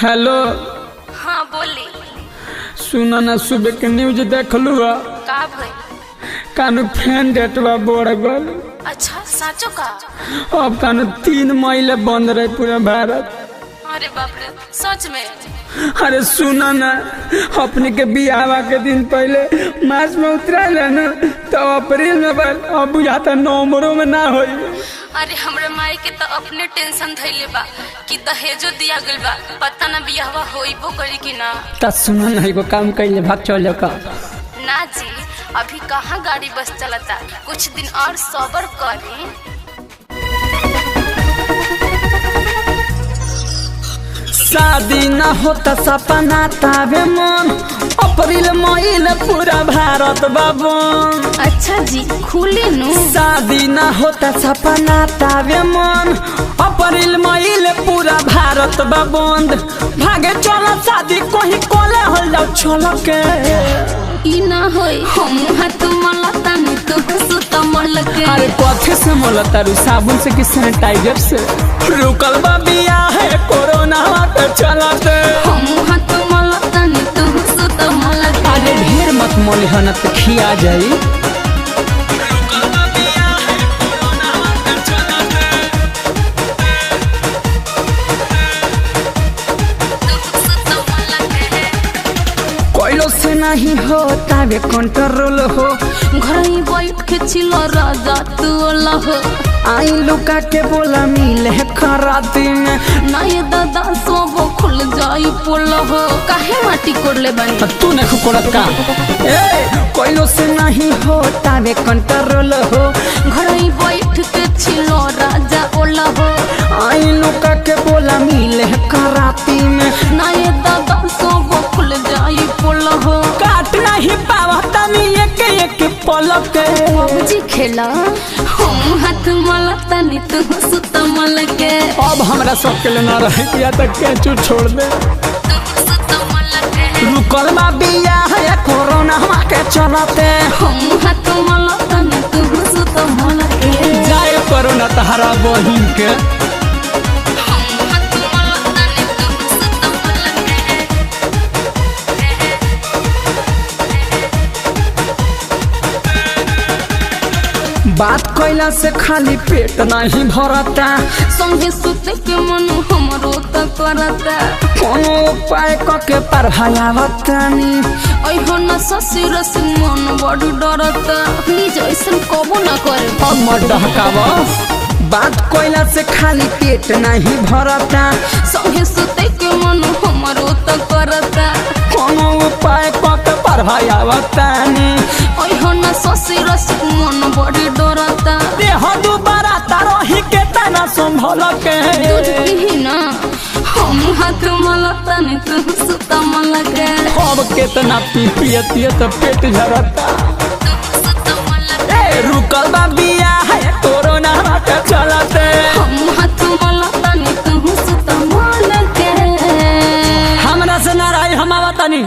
Hello. हाँ बोली। सुना ना सुबह के न्यूज देख लू का भाई? कानू फैन डेटवा बढ़ गल। अच्छा साचो का? अब कानू 3 मई बंद रहे पूरा भारत। अरे बाप रे, सच में? अरे सुना ना, अपने के बियाह के दिन पहले मार्च में उतरा ना तो अप्रैल में बल, अब बुझाता नवंबरों में ना होई। अरे हमरे माई के तो अपने टेंशन धैले बा कि दहेजो दिया गइल बा, पता ना बियाहवा होइबो करी कि ना। ता सुना ना, एगो काम कइले भाग चल का। ना जी, अभी कहाँ गाड़ी बस चलता, कुछ दिन और सब्र करी। शादी ना होता सपना तावे मन, अप्रैल मई पूरा भारत बाबू। अच्छा जी, खुली नु। शादी ना होता सपना तावे मन, अप्रैल मई पूरा भारत बंद। भागे चला शादी कोही कोले हल जाओ चल के। ई ना होई, हम हाथ मलता नी तो सुत मल के। अरे कथे से मलता रू, साबुन से कि सैनिटाइजर से? रुकल बा बिया है कोरोना के चलते। हम हाथ मलता नी तो सुत मल के। अरे ढेर मत मोले हन त खिया जाई। कोइलो से नहीं होता वे कंट्रोल हो, घर ही बैठ के छिलो राजा तू हो। आई लुका के बोला मिले खराती में। ना ये दादा सोबो खुल जाई पोल हो। काहे माटी कोड़ले बनी? तू ने खुकोड़त का? ए कोइलो से नहीं होता वे कंट्रोल हो, घर ही बैठ के छिलो राजा ओला हो। आई लुका के बोला मिले खराती में। ना ये दादा सोबो खुल जाई पोल हो। काट नहीं पावा तनी एक पलक के। जी खेला हम हाथ मलता नी तू सुत मल के। अब हमरा सब के लेना रहे या तक के चू छोड़ दे। रुकल बा बिया है कोरोना के चलते। हम हाथ मलता नी तू सुत मल के। जाए कोरोना तहरा बहिन के। बात कैला से खाली पेट नहीं भरता, संगे सुते के मन हमरो त करता। कोनो उपाय के पढ़ायावतानी। अइहो न ससुर से मन बड़ डरता, प्लीज ऐसन कबो न करे। अब मत डहकावा, बात कैला से खाली पेट नहीं भरता, संगे सुते के मन हमरो त करता। कोनो उपाय के पढ़ायावतानी। अइहो न ससुर से मन बड़ डरता। देह दुबारा तारही के तना संभल के। दूध पीही ना, हम हाथ मलता नी तू सुत मल के। अब केतना पियतिए तो पेट झरता। ए रुकल बा बिया है कोरोना के चलते। हम हाथ मलता नी तू सुत मल के। हमरा से नाराय हम आवतनी।